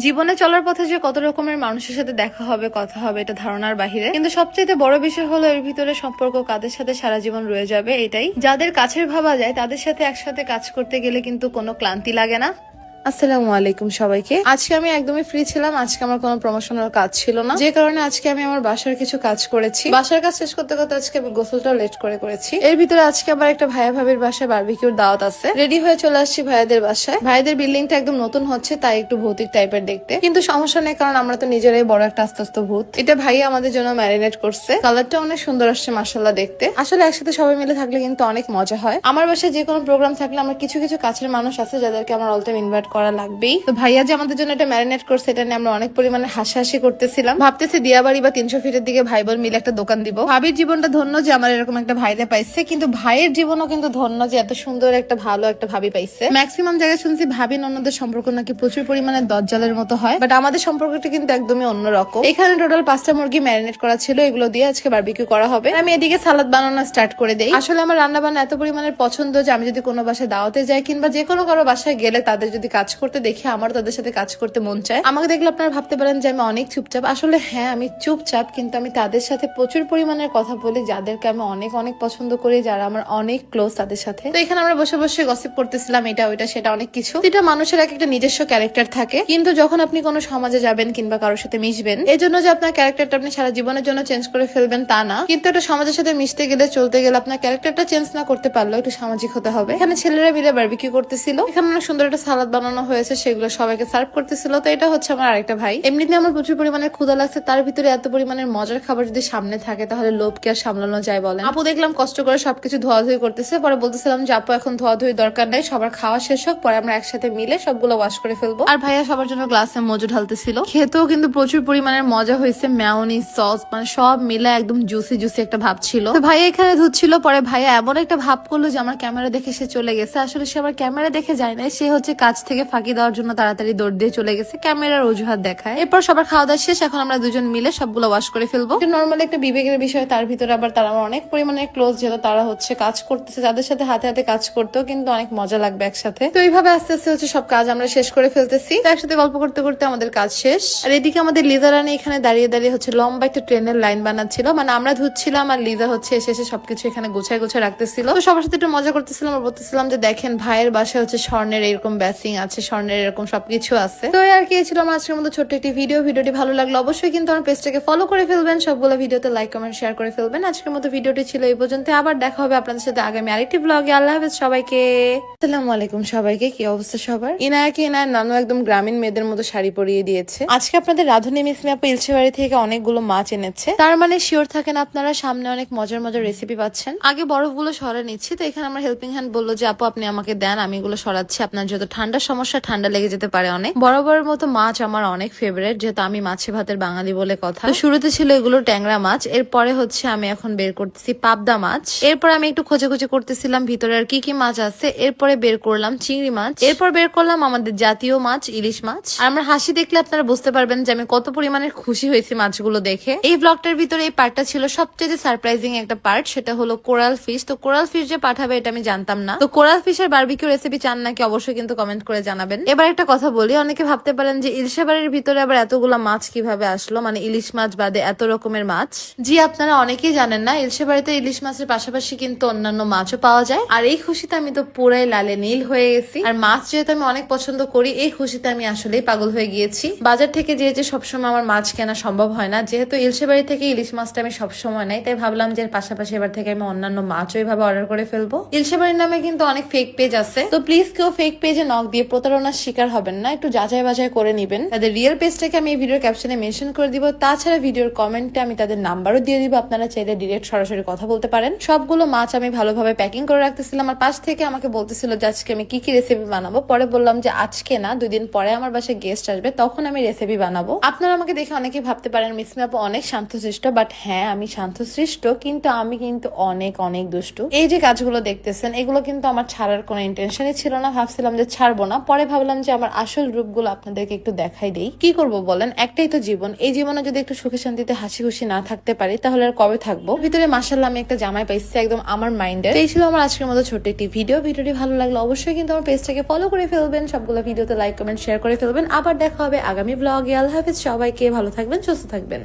জীবনে চলার পথে যে কত রকমের মানুষের সাথে দেখা হবে, কথা হবে, এটা ধারণার বাহিরে। কিন্তু সবচেয়ে বড় বিষয় হলো এর ভিতরে সম্পর্ক কাদের সাথে সারা জীবন রয়ে যাবে এটাই। যাদের কাছের ভাবা যায় তাদের সাথে একসাথে কাজ করতে গেলে কিন্তু কোনো ক্লান্তি লাগে না। আসসালামু আলাইকুম সবাইকে। আজকে আমি একদমই ফ্রি ছিলাম। আজকে আমার কোনো প্রমোশনাল কাজ ছিল না, যে কারণে আজকে আমি আমার বাসার কিছু কাজ করেছি। বাসার কাজ শেষ করতে করতে আজকে আমি গোসলটাও লেট করে করেছি। এর ভিতরে আজকে আবার একটা ভাইয়া ভাবির বাসায় বারবিকিউর দাওয়াত আছে। রেডি হয়ে চলে আসছি ভাইয়াদের বাসায়। ভাইয়াদের বিল্ডিংটা একদম নতুন হচ্ছে, তাই একটু ভৌতিক টাইপের দেখতে, কিন্তু সমস্যা নেই, কারণ আমরা তো নিজেরাই বড় একটা আস্তে আস্তে ভূত। এটা ভাইয়া আমাদের জন্য ম্যারিনেট করছে। কালারটা অনেক সুন্দর আসছে মাশাআল্লাহ দেখতে। আসলে একসাথে সবাই মিলে থাকলে কিন্তু অনেক মজা হয়। আমার বাসায় যে কোনো প্রোগ্রাম থাকলে আমার কিছু কিছু কাছের মানুষ আছে যাদেরকে আমার অল টাইম ইনভাইট করা লাগবেই। তো ভাইয়া যে আমাদের জন্য এটা ম্যারিনেট করছে, এটা নিয়ে আমরা অনেক পরিমাণে হাসাহাসি করতেছিলাম। ভাবতেছি দিয়াবাড়ি বা 300 ফিটের দিকে ভাই বোন মিলে একটা দোকান দিব। ভাবির জীবনটা ধন্য যে আমার এরকম একটা ভাইরে পাইছে, কিন্তু ভাইয়ের জীবনও কিন্তু ধন্য যে এত সুন্দর একটা ভালো একটা ভাবি পাইছে। ম্যাক্সিমাম জায়গায় শুনছি ভাবি ননদের সম্পর্ক নাকি প্রচুর পরিমাণে দজ্জালের মতো হয়, বাট আমাদের সম্পর্কটা কিন্তু একদমই অন্যরকম। এখানে টোটাল 5টা মুরগি ম্যারিনেট করা ছিল, এগুলো দিয়ে আজকে বারবিকিউ করা হবে। আমি এদিকে সালাদ বানানো স্টার্ট করে দেই। আসলে আমার রান্না বান্না এত পরিমাণের পছন্দ যে আমি যদি কোনো বাসায় দাওয়াতে যাই কিংবা যে কোনো কারো বাসায় গেলে তাদের যদি কাজ করতে দেখি, আমার তাদের সাথে কাজ করতে মন চায়। আমাকে দেখলে আপনারা ভাবতে পারেন যে আমি অনেক চুপচাপ। আসলে হ্যাঁ, আমি চুপচাপ, কিন্তু আমি তাদের সাথে প্রচুর পরিমাণের কথা বলি যাদেরকে আমি অনেক অনেক পছন্দ করি, যারা আমার অনেক ক্লোজ তাদের সাথে। তো এখানে আমরা বসে বসে গসিপ করতেছিলাম, এটা ওইটা সেটা অনেক কিছু। এটা মানুষের এক একটা নিজস্ব ক্যারেক্টার থাকে, কিন্তু যখন আপনি কোনো সমাজে যাবেন কিংবা কারোর সাথে মিশবেন, এই জন্য যে আপনার ক্যারেক্টারটা আপনি সারা জীবনের জন্য চেঞ্জ করে ফেলবেন তা না, কিন্তু একটা সমাজের সাথে মিশতে গেলে চলতে গেলে আপনার ক্যারেক্টারটা চেঞ্জ না করতে পারলেও একটু সামাজিক হতে হবে। এখানে ছেলেরা মিলে বারবিকিউ করতেছিল। এখানে অনেক সুন্দর একটা সালাদ বানানো হয়েছে, সেগুলো সবাইকে সার্ভ করতেছিল। তো এটা হচ্ছে আমার আরেকটা ভাই। এমনিতে আমার প্রচুর পরিমাণের ক্ষুধা লাগছে, তার ভিতরে এত পরিমাণের মজার খাবার যদি সামনে থাকে তাহলে লোভকে আর সামলানো যায় বলেন। আপু দেখলাম কষ্ট করে সবকিছু ধোয়াধুয়ি করতেছে। পরে বলতেছিলাম যে আপু এখন ধোয়াধুয়ি দরকার নাই, সবার খাওয়া শেষ হোক, পরে আমরা একসাথে মিলে সবগুলো ওয়াশ করে ফেলবো। আর ভাইয়া সবার জন্য গ্লাসে মজু ঢালতেছিল। খেতেও কিন্তু প্রচুর পরিমাণের মজা হয়েছে। মেয়োনিজ, সস, মানে সব মিলে একদম জুসি জুসি একটা ভাব ছিল। তো ভাইয়া এখানে ধুচ্ছিল, পরে ভাইয়া এমন একটা ভাব করলো যে আমার ক্যামেরা দেখে সে চলে গেছে। আসলে সে আমার ক্যামেরা দেখে যায় নাই, সে হচ্ছে কাজ থেকে ফাঁকি দেওয়ার জন্য তাড়াতাড়ি দৌড় দিয়ে চলে গেছে, ক্যামেরার অজুহাত দেখায়। এরপর সবার খাওয়া দাওয়া শেষ, এখন আমরা দুজন মিলে সবগুলো ওয়াশ করে ফেলবো। এটা নর্মালি একটা বিবেকের বিষয়, তার ভিতরে আবার তারা আমার অনেক পরিমাণে ক্লোজ, যেহেতু তারা হচ্ছে কাজ করতেছে, যাদের সাথে হাতে হাতে কাজ করতেও কিন্তু অনেক মজা লাগবে একসাথে। তো এইভাবে আস্তে আস্তে হচ্ছে সব কাজ আমরা শেষ করে ফেলতেছি। তো একসাথে গল্প করতে করতে আমাদের কাজ শেষ। আর এদিকে আমাদের লিজা রানী এখানে দাঁড়িয়ে দাঁড়িয়ে হচ্ছে লম্বা একটা ট্রেনের লাইন বানাচ্ছিল, মানে আমরা ধুচ্ছিলাম আর লিজা হচ্ছে এসে এসে সবকিছু এখানে গোছায় গোছায় রাখতেছিল। তো সবার সাথে একটু মজা করতেছিলাম আর বলতেছিলাম যে দেখেন ভাইয়ের বাসায় হচ্ছে স্বর্ণের এরকম বেসিং আছে, স্বর্ণের এরকম সবকিছু আছে। তো আর কি ছিল আমার আজকের মতো ছোট্ট একটি ভিডিও। ভিডিওটি ভালো লাগলো অবশ্যই কিন্তু আমার পেজটাকে ফলো করে ফেলবেন, সবগুলো ভিডিওতে লাইক কমেন্ট শেয়ার করে ফেলবেন। আজকের মতো ভিডিওটি ছিল এই পর্যন্ত, আবার দেখা হবে আপনাদের সাথে আগামী আরেকটি ব্লগে। আল্লাহ হাফেজ সবাইকে। আসসালামু আলাইকুম সবাইকে, কি অবস্থা সবার? ইনায়াকে ইনায়ের নানু একদম গ্রামীণ মেয়েদের মতো শাড়ি পরিয়ে দিয়েছে। আজকে আপনাদের রাধুনী মিসমি আপু ইলশেবাড়ি থেকে অনেকগুলো মাছ এনেছে, তার মানে শিওর থাকেন আপনারা সামনে অনেক মজার মজার রেসিপি পাচ্ছেন। আগে বরফগুলো সরা নিচ্ছি, তো এখানে আমার হেল্পিং হ্যান্ড বললো যে আপু আপনি আমাকে দেন, আমি এগুলো সরাচ্ছি। আপনার যত ঠান্ডার সমস্যা, ঠান্ডা লেগে যেতে পারে অনেক। বরাবরের মতো মাছ আমার অনেক ফেভারিট, যেহেতু আমি মাছে ভাতের বাঙালি বলে কথা। তো শুরুতে ছিল এগুলো ট্যাংরা মাছ, এরপরে হচ্ছে আমি এখন বের করতেছি পাবদা মাছ। এরপর আমি একটু খোঁজে খোঁজে করতেছিলাম ভিতরে আর কি কি মাছ আছে। এরপরে বের করলাম চিংড়ি মাছ, এরপর বের করলাম আমাদের জাতীয় মাছ ইলিশ মাছ। আর আমার হাসি দেখলে আপনারা বুঝতে পারবেন যে আমি কত পরিমাণের খুশি হয়েছি মাছগুলো দেখে। এই ব্লগটার ভিতরে এই পার্টটা ছিল সবচেয়ে সারপ্রাইজিং একটা পার্ট, সেটা হলো কোরাল ফিশ। তো কোরাল ফিশ যে পাঠাবে এটা আমি জানতাম না। তো কোরাল ফিশের বারবিকিউ রেসিপি চান নাকি অবশ্যই কিন্তু কমেন্ট করে জানাবেন। এবার একটা কথা বলি, অনেকে ভাবতে পারেন যে ইলশেবাড়ির ভিতরে আবার এতগুলা মাছ কিভাবে আসলো, মানে ইলিশ মাছ বাদে এত রকমের মাছ। জি আপনারা অনেকেই জানেন না, ইলশেবাড়িতে ইলিশ মাছের পাশাপাশি কিন্তু অন্যান্য মাছও পাওয়া যায়। আর এই খুশিতে আমি তো পুরাই লালে নীল হয়ে গেছি। আর মাছ যেহেতু আমি অনেক পছন্দ করি, এই খুশিতে আমি আসলেই পাগল হয়ে গিয়েছি। বাজার থেকে যে সবসময় আমার মাছ কেনা সম্ভব হয় না, যেহেতু ইলশেবাড়ি থেকে ইলিশ মাছটা আমি সবসময় নাই, তাই ভাবলাম যে পাশাপাশি এবার থেকে আমি অন্যান্য মাছও এইভাবে অর্ডার করে ফেলবো। ইলশেবাড়ির নামে কিন্তু অনেক ফেক পেজ আছে, তো প্লিজ কেউ ফেক পেজে নক দিয়ে প্রতারণার শিকার হবেন না, একটু যাচাই বাছাই করে নিবেন। তাদের রিয়েল পেজটাকে আমি এই ভিডিওর ক্যাপশনে মেনশন করে দিব, তাছাড়া ভিডিওর কমেন্টে আমি তাদের নাম্বারও দিয়ে দিব, আপনারা চাইলে ডিরেক্ট সরাসরি কথা বলতে পারেন। সবগুলো মাছ আমি ভালোভাবে প্যাকিং করে রাখতেছিলাম। আর পাশ থেকে আমাকে বলতেছিল যে আজকে আমি কি কি রেসিপি বানাবো। পরে বললাম যে আজকে না, 2 দিন পরে আমার বাসায় গেস্ট আসবে, তখন আমি রেসিপি বানাবো। আপনারা আমাকে দেখে অনেকে ভাবতে পারেন মিসমি আপু অনেক শান্তশিষ্ট, বাট হ্যাঁ আমি শান্তশিষ্ট, কিন্তু আমি কিন্তু অনেক অনেক দুষ্টু। এই যে কাজগুলো দেখতেছেন এগুলো কিন্তু আমার ছাড়ার কোনো ইন্টেনশনই ছিল না, ভাবছিলাম যে ছাড়বো না, পরে ভাবলাম যে আমার আসল রূপগুলো আপনাদেরকে একটু দেখাই দেই। কি করব বলেন, একটাই তো জীবন, এই জীবনে যদি একটু সুখে শান্তিতে হাসি খুশি না থাকতে পারি তাহলে আর কবে থাকবো। ভিতরে মাশাআল্লাহ আমি একটা জামাই পাইছি একদম আমার মাইন্ডের। এই ছিল আমার আজকের মতো ছোট্ট একটি ভিডিওটি ভালো লাগলো অবশ্যই কিন্তু আমার পেজটাকে ফলো করে ফেলবেন, সবগুলো ভিডিওতে লাইক কমেন্ট শেয়ার করে ফেলবেন। আবার দেখা হবে আগামী ব্লগে। আল্লাহ হাফেজ সবাইকে, ভালো থাকবেন, সুস্থ থাকবেন।